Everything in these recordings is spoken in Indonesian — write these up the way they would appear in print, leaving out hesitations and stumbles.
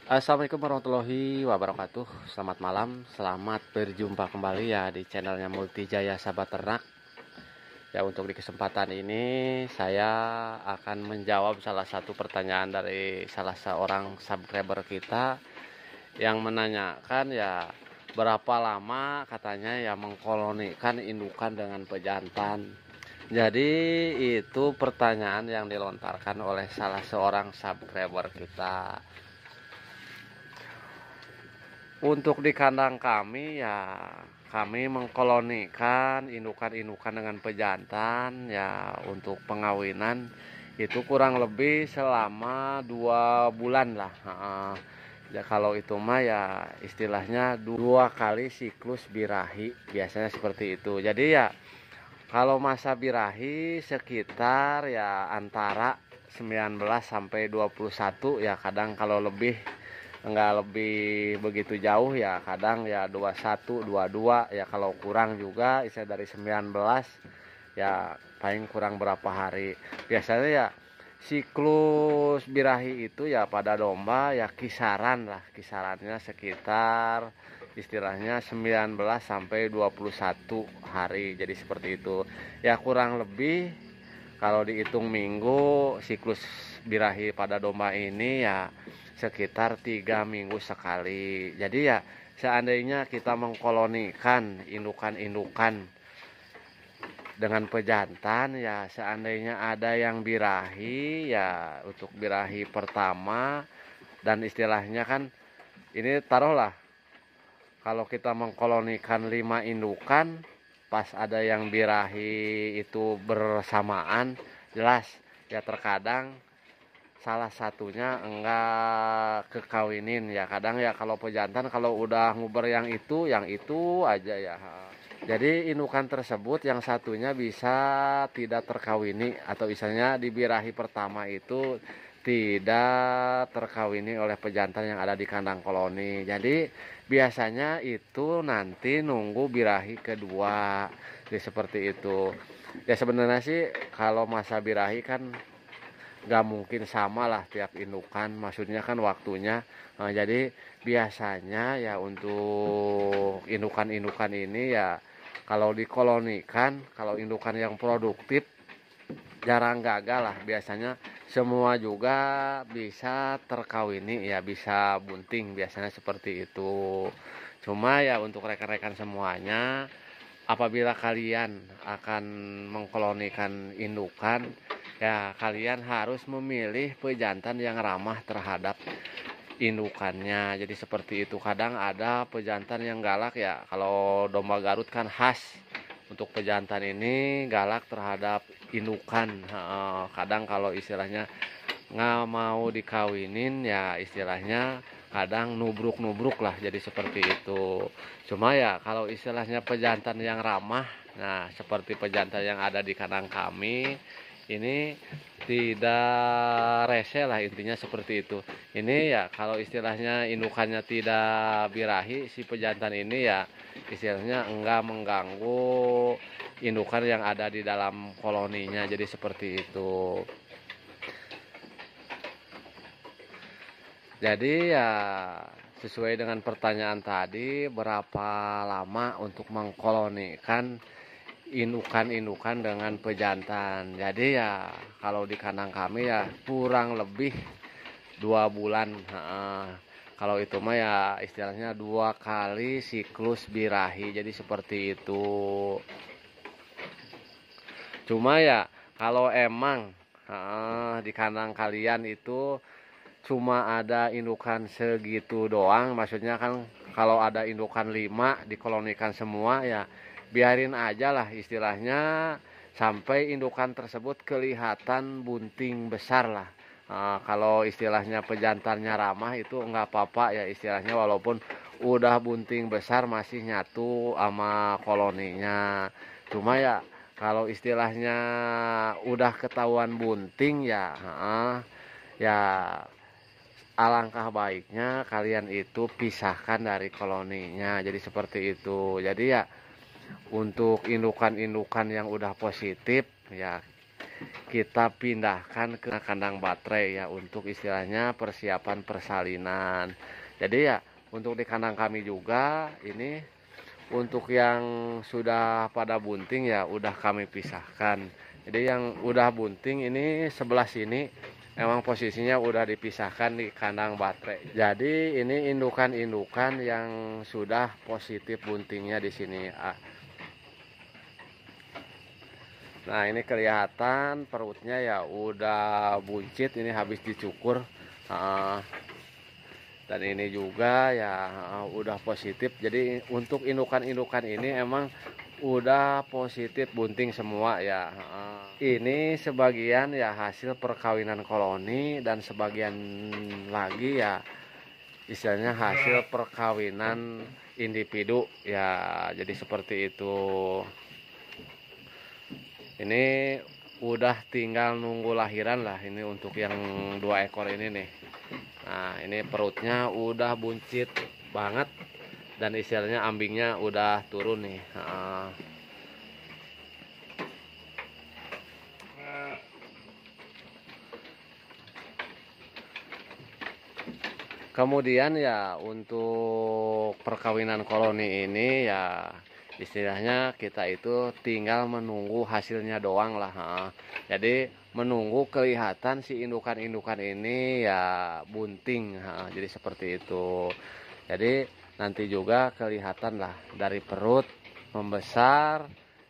Assalamualaikum warahmatullahi wabarakatuh. Selamat malam, selamat berjumpa kembali ya di channelnya Multijaya Sahabat Ternak. Ya, untuk di kesempatan ini saya akan menjawab salah satu pertanyaan dari salah seorang subscriber kita yang menanyakan ya berapa lama katanya ya mengkolonikan indukan dengan pejantan. Jadi itu pertanyaan yang dilontarkan oleh salah seorang subscriber kita. Untuk di kandang kami ya kami mengkolonikan indukan-indukan dengan pejantan ya untuk pengawinan itu kurang lebih selama 2 bulan lah. Ya kalau itu mah ya istilahnya 2 kali siklus birahi biasanya seperti itu. Jadi ya kalau masa birahi sekitar ya antara 19 sampai 21 ya, kadang kalau lebih enggak lebih begitu jauh ya kadang ya 21 22 ya, kalau kurang juga bisa dari 19 ya paling kurang berapa hari. Biasanya ya siklus birahi itu ya pada domba ya kisarannya sekitar istilahnya 19 sampai 21 hari. Jadi seperti itu ya, kurang lebih kalau dihitung minggu siklus birahi pada domba ini ya sekitar 3 minggu sekali. Jadi ya seandainya kita mengkolonikan indukan-indukan dengan pejantan ya, seandainya ada yang birahi ya untuk birahi pertama, dan istilahnya kan ini taruhlah kalau kita mengkolonikan 5 indukan pas ada yang birahi itu bersamaan, jelas ya terkadang salah satunya enggak kekawinin ya. Kadang ya kalau pejantan kalau udah nguber yang itu aja ya. Jadi indukan tersebut yang satunya bisa tidak terkawini, atau misalnya di birahi pertama itu tidak terkawini oleh pejantan yang ada di kandang koloni. Jadi biasanya itu nanti nunggu birahi kedua. Jadi seperti itu. Ya sebenarnya sih kalau masa birahi kan nggak mungkin sama lah tiap indukan, maksudnya kan waktunya. Jadi biasanya ya untuk indukan-indukan ini ya kalau dikolonikan, kalau indukan yang produktif jarang gagal lah, biasanya semua juga bisa terkawini ya, bisa bunting biasanya seperti itu. Cuma ya untuk rekan-rekan semuanya, apabila kalian akan mengkolonikan indukan ya kalian harus memilih pejantan yang ramah terhadap indukannya. Jadi seperti itu. Kadang ada pejantan yang galak ya, kalau domba Garut kan khas untuk pejantan ini galak terhadap indukan. Kadang kalau istilahnya nggak mau dikawinin ya istilahnya kadang nubruk-nubruk lah, jadi seperti itu. Cuma ya kalau istilahnya pejantan yang ramah, nah seperti pejantan yang ada di kandang kami ini tidak rese lah, intinya seperti itu. Ini ya kalau istilahnya indukannya tidak birahi, si pejantan ini ya istilahnya enggak mengganggu indukan yang ada di dalam koloninya, jadi seperti itu. Jadi ya sesuai dengan pertanyaan tadi, berapa lama untuk mengkolonikan indukan-indukan dengan pejantan. Jadi ya kalau di kandang kami ya kurang lebih 2 bulan. Kalau itu mah ya istilahnya 2 kali siklus birahi, jadi seperti itu. Cuma ya kalau emang di kandang kalian itu cuma ada indukan segitu doang, maksudnya kan kalau ada indukan 5 dikolonikan semua ya biarin aja lah istilahnya sampai indukan tersebut kelihatan bunting besar lah. Kalau istilahnya pejantannya ramah itu enggak apa-apa ya istilahnya, walaupun udah bunting besar masih nyatu sama koloninya. Cuma ya kalau istilahnya udah ketahuan bunting ya ya alangkah baiknya kalian itu pisahkan dari koloninya, jadi seperti itu. Jadi ya untuk indukan-indukan yang udah positif ya kita pindahkan ke kandang baterai ya untuk istilahnya persiapan persalinan. Jadi ya untuk di kandang kami juga ini untuk yang sudah pada bunting ya udah kami pisahkan. Jadi yang udah bunting ini sebelah sini emang posisinya udah dipisahkan di kandang baterai. Jadi ini indukan-indukan yang sudah positif buntingnya di sini. Nah ini kelihatan perutnya ya udah buncit, ini habis dicukur. Dan ini juga ya udah positif. Jadi untuk indukan-indukan ini emang udah positif bunting semua ya. Ini sebagian ya hasil perkawinan koloni dan sebagian lagi ya istilahnya hasil perkawinan individu ya. Jadi seperti itu. Ini udah tinggal nunggu lahiran lah ini untuk yang 2 ekor ini nih. Nah ini perutnya udah buncit banget dan istilahnya ambingnya udah turun nih. Kemudian ya untuk perkawinan koloni ini ya istilahnya kita itu tinggal menunggu hasilnya doang lah. Jadi menunggu kelihatan si indukan-indukan ini ya bunting. Jadi seperti itu. Jadi nanti juga kelihatan lah dari perut membesar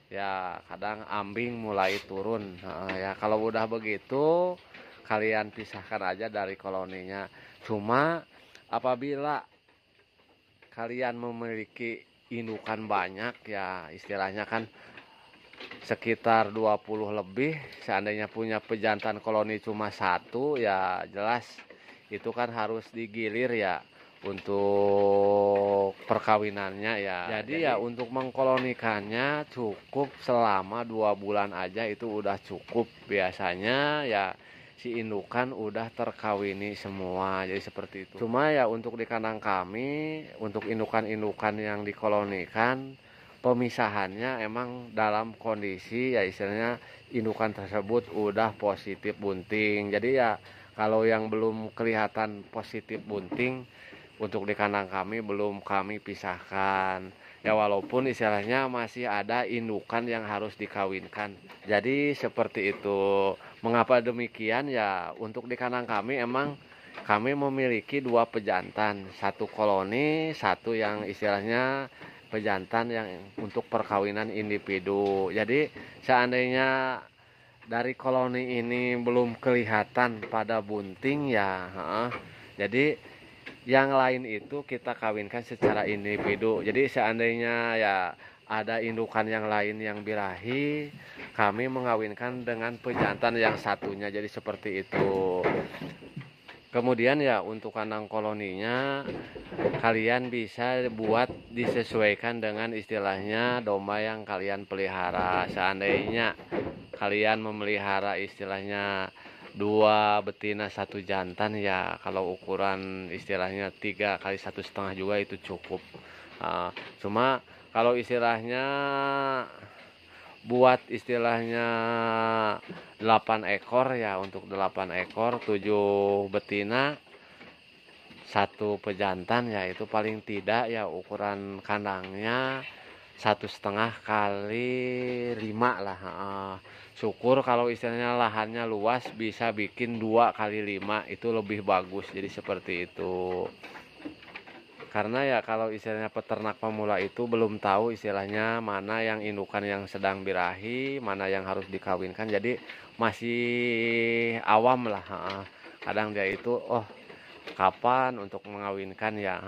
ya kadang ambing mulai turun. Ya kalau udah begitu kalian pisahkan aja dari koloninya. Cuma apabila kalian memiliki indukan banyak ya istilahnya kan sekitar 20 lebih, seandainya punya pejantan koloni cuma 1 ya jelas itu kan harus digilir ya untuk perkawinannya ya. Jadi ya untuk mengkolonikannya cukup selama 2 bulan aja itu udah cukup. Biasanya ya si indukan udah terkawini semua, jadi seperti itu. Cuma ya untuk di kandang kami untuk indukan-indukan yang dikolonikan pemisahannya emang dalam kondisi ya istilahnya indukan tersebut udah positif bunting. Jadi ya kalau yang belum kelihatan positif bunting untuk di kandang kami belum kami pisahkan ya, walaupun istilahnya masih ada indukan yang harus dikawinkan. Jadi seperti itu. Mengapa demikian ya untuk di kandang kami emang kami memiliki 2 pejantan, 1 koloni, 1 yang istilahnya pejantan yang untuk perkawinan individu. Jadi seandainya dari koloni ini belum kelihatan pada bunting ya jadi yang lain itu kita kawinkan secara individu. Jadi seandainya ya ada indukan yang lain yang birahi, kami mengawinkan dengan pejantan yang satunya. Jadi seperti itu. Kemudian ya untuk kandang koloninya kalian bisa buat disesuaikan dengan istilahnya domba yang kalian pelihara. Seandainya kalian memelihara istilahnya 2 betina 1 jantan ya kalau ukuran istilahnya 3 kali 1,5 juga itu cukup. Cuma kalau istilahnya buat istilahnya 8 ekor ya untuk 8 ekor 7 betina 1 pejantan ya itu paling tidak ya ukuran kandangnya 1,5 kali 5 lah. Syukur kalau istilahnya lahannya luas bisa bikin 2 kali 5 itu lebih bagus. Jadi seperti itu. Karena ya kalau istilahnya peternak pemula itu belum tahu istilahnya mana yang indukan yang sedang birahi, mana yang harus dikawinkan. Jadi masih awam lah. Kadang dia itu kapan untuk mengawinkan ya.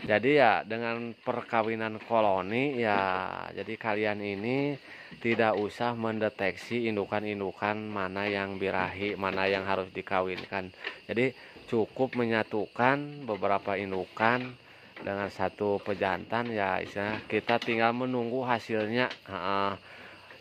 Jadi ya dengan perkawinan koloni ya jadi kalian ini tidak usah mendeteksi indukan-indukan mana yang birahi, mana yang harus dikawinkan. Jadi cukup menyatukan beberapa indukan dengan 1 pejantan ya istilahnya kita tinggal menunggu hasilnya.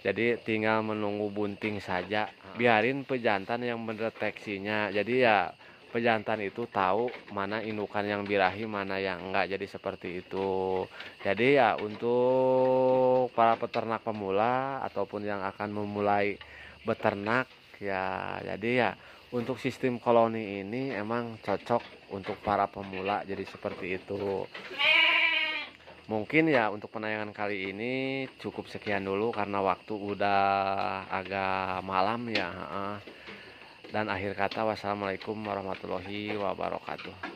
Jadi tinggal menunggu bunting saja. Biarin pejantan yang mendeteksinya. Jadi ya pejantan itu tahu mana indukan yang birahi, mana yang enggak, jadi seperti itu. Jadi ya untuk para peternak pemula ataupun yang akan memulai beternak ya, jadi ya untuk sistem koloni ini emang cocok untuk para pemula, jadi seperti itu. Mungkin ya untuk penayangan kali ini cukup sekian dulu karena waktu udah agak malam ya. Dan akhir kata, wassalamualaikum warahmatullahi wabarakatuh.